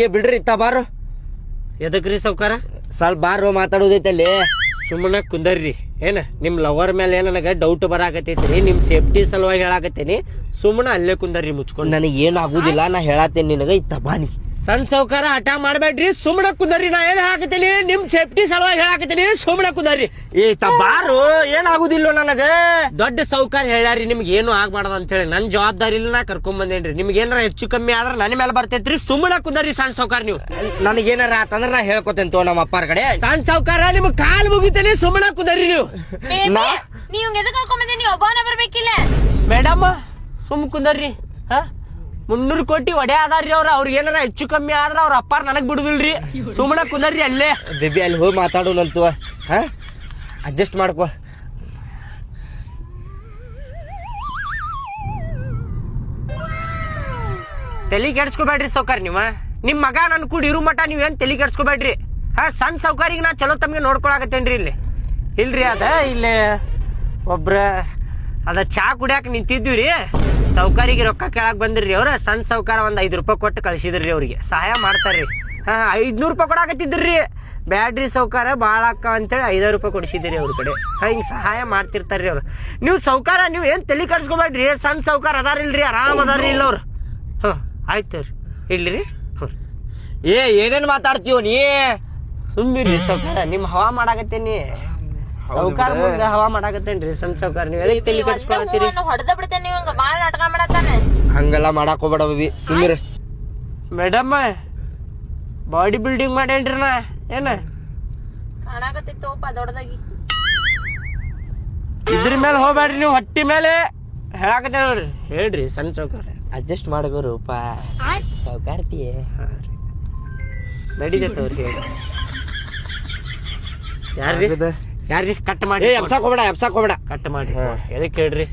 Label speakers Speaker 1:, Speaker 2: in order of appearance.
Speaker 1: ಏ ಬಿಡ್ರಿ ಇತ್ತ ಬಾರು.
Speaker 2: ಎದಕ್ರಿ ಸೌಕಾರ?
Speaker 1: ಸ್ವಲ್ಪ ಬಾರು ಮಾತಾಡೋದೈತಲ್ಲಿ.
Speaker 2: ಸುಮ್ಮನೆ ಕುಂದರ್ರಿ. ಏನ ನಿಮ್ ಲವರ್ ಮೇಲೆ ನನಗೆ ಡೌಟ್ ಬರಾಕತ್ತೈತ್ರಿ. ನಿಮ್ ಸೇಫ್ಟಿ ಸಲುವಾಗಿ ಹೇಳಾಕತ್ತೇನಿ. ಸುಮ್ಮನೆ ಅಲ್ಲೇ ಕುಂದರ್ರಿ ಮುಚ್ಕೊಂಡು.
Speaker 1: ನನಗೆ ಏನು ಆಗುದಿಲ್ಲ, ನಾ ಹೇಳತ್ತೇನೆ ನಿನಗ. ಇತ್ತ ಬಾನಿ.
Speaker 2: ಸಣ್ಣ ಸೌಕಾರ ಹಠ ಮಾಡ್ಬೇಡ್ರಿ, ಸುಮ್ಮನೆ ಕುಂದರ್ರಿ. ನಾ ಏನ್ ಹೇಳಾಕತ್ತೀನಿ, ನಿಮ್ ಸೇಫ್ಟಿ ಸಲುವಾಗಿ ಹೇಳಾಕತ್ತೀನಿ. ಸುಮ್ಮನೆ ಕುಂದರ್ರಿ.
Speaker 1: ಏ ಇತ್ತ ಬಾರು, ಏನಾಗುದಿಲ್ಲ ನನಗ.
Speaker 2: ದೊಡ್ಡ ಸೌಕಾರ ಹೇಳ್ಯಾರಿ ನಿಮ್ಗೆ ಏನು ಆಗ್ಬಾರ್ದು ಅಂತ ಹೇಳಿ. ನನ್ ಜವಾಬ್ದಾರಿ ಇಲ್ಲ, ನಾ ಕರ್ಕೊಂಡ್ ಬಂದೇನ್ರಿ. ನಿಮ್ಗೆ ಏನಾರ ಹೆಚ್ಚು ಕಮ್ಮಿ ಆದ್ರ ನನ್ನ ಮೇಲೆ ಬರ್ತೈತ್ರಿ. ಸುಮ್ಮನೆ ಕುಂದರ್ರಿ ಸಣ್ಣ ಸೌಕಾರ. ನೀವು
Speaker 1: ನನಗೇನಾರ ಆತಂದ್ರ ನಾ ಹೇಳ್ಕೊತೇನೆ ತೋ ನಮ್ಮ ಅಪ್ಪಾರ ಕಡೆ.
Speaker 2: ಸಣ್ಣ ಸೌಕಾರ ನಿಮ್ ಕಾಲ್ ಮುಗಿತೇನೆ. ಸುಮ್ಮನೆ ಕುಂದರ್ರಿ ನೀವು.
Speaker 3: ನೀವು ಎದಕ್ ಕರ್ಕೊಂಡ್ ನೀವ್ ಒಬ್ಬನ ಬರ್ಬೇಕಿಲ್ಲ.
Speaker 2: ಮೇಡಮ್ ಸುಮ್ ಕುಂದರ್ರಿ. 300 ಕೋಟಿ ಒಡೆ ಅದಾರ್ರಿ ಅವ್ರಿಗೆ ಏನಾರ ಹೆಚ್ಚು ಕಮ್ಮಿ ಆದ್ರ ಅವ್ರ ಅಪ್ಪಾರ ನನಗ್ ಬಿಡುದಿಲ್ರಿ. ಸುಮ್ಮನೆ ಕುಂದರ್ರಿ ಅಲ್ಲೇ.
Speaker 1: ಬೇಬಿ ಅಲ್ಲಿ ಹೋಗಿ ಮಾತಾಡೋಣಂತು. ಅಡ್ಜಸ್ಟ್ ಮಾಡ್ಕೋ.
Speaker 2: ತಲೆ ಕೆಡ್ಸ್ಕೊಬೇಡ್ರಿ ಸೌಕಾರ. ನಿಮ್ ಮಗ ನನ್ ಕೂಡ ಇರು ಮಠ ನೀವೇನ್ ತಲೆ ಕೆಡ್ಸ್ಕೊಬೇಡ್ರಿ. ಸಣ್ಣ ಸೌಕಾರಿಗೆ ನಾ ಚಲೋ ತಮ್ಗೆ ನೋಡ್ಕೊಳಕತ್ತೇನ್ರಿ. ಇಲ್ರಿ ಅದ ಇಲ್ಲಿ ಒಬ್ರ ಅದ ಚಾ ಕುಡಿಯಾಕ ನಿಂತಿದ್ವಿ. ಸೌಕಾರಿಗೆ ರೊಕ್ಕ ಕೇಳಕ್ ಬಂದಿರ್ರಿ. ಅವ್ರ ಸಣ್ಣ ಸೌಕಾರ ಒಂದ್ 5 ರೂಪಾಯಿ ಕೊಟ್ಟು ಕಳ್ಸಿದ್ರಿ. ಅವ್ರಿಗೆ ಸಹಾಯ ಮಾಡ್ತಾರ್ರಿ. 500 ರೂಪಾಯಿ ಕೊಡಾಕತ್ತಿದ್ರಿ. ಬ್ಯಾಡ್ರಿ ಸೌಕಾರ ಭಾಳ ಅಕ್ಕ ಅಂತೇಳಿ 5 ರೂಪಾಯಿ ಕೊಡಿಸಿದ್ರಿ ಅವ್ರ ಕಡೆ. ಹಿಂಗ್ ಸಹಾಯ ಮಾಡ್ತಿರ್ತಾರ್ರಿ ಅವ್ರು. ನೀವು ಸೌಕಾರ ನೀವು ಏನ್ ತಲೆ ಕಡ್ಸ್ಕೊಬೇಡ್ರಿ. ಸಣ್ಣ ಸೌಕಾರ ಅದಾರಿಲ್ರಿ, ಆರಾಮ್ ಅದಾರ್ರಿ ಇಲ್ಲ ಅವ್ರು. ಆಯ್ತು ರೀ, ಇಡ್ಲಿ.
Speaker 1: ಏನೇನ್ ಮಾತಾಡ್ತೀವ ನೀ?
Speaker 2: ಸುಮ್ಮಿರಿ ಸೌಕಾರ, ನಿಮ್ ಹವಾ ಮಾಡಾಕತ್ತೇನಿ. ಸೌಕಾರ ಮುಂದೆ ಹವಾ ಮಾಡಾಕತ್ತೇನ್ರಿ ಸಣ್ಣ ಸೌಕಾರ. ನೀವು ಎದಕ್ಕೆ ತಲೆ ಕಡ್ಸ್ಕೊಳತ್ತೀರಿ?
Speaker 3: ಹೊಡೆದ ಬಿಡ್ತೇನೆ ನೀವು ಬಾಳ ನಾಟಕ ಮಾಡತ್ತಾನೆ.
Speaker 1: ಹಂಗೆಲ್ಲ ಮಾಡಾಕ್ ಹೋಗ್ಬೇಡ ಬೇಬಿ, ಸುಮ್ಮಿರಿ.
Speaker 2: ಮೇಡಮ್ ಬಾಡಿ ಬಿಲ್ಡಿಂಗ್ ಮಾಡೇನ್ರಿ ನಾ. ಏನ
Speaker 3: ಕಾಣಾಕತ್ತಿತ್ತೋಪ ದೊಡ್ಡದಾಗಿ.
Speaker 2: ಇದ್ರ ಮೇಲೆ ಹೋಗ್ಬೇಡ್ರಿ ನೀವು. ಹೊಟ್ಟಿ ಮೇಲೆ ಹೇಳಾಕತ್ತೇವ್ ನೋಡ್ರಿ. ಹೇಳ್ರಿ ಸಣ್ಣ ಸೌಕಾರ.
Speaker 1: ಅಡ್ಜಸ್ಟ್ ಮಾಡಗೋರೂಪ ಸೌಕಾರ್ತಿ.
Speaker 2: ನಡೀತೈತವ್ರಿ. ಯಾರ್ರಿ ಕಟ್ ಮಾಡಿ.
Speaker 1: ಎಬ್ಸಾಕ್ ಹೋಗ್ಬೇಡ
Speaker 2: ಕಟ್ ಮಾಡಿ. ಎದಕ್ಕೆ ಹೇಳ್ರಿ?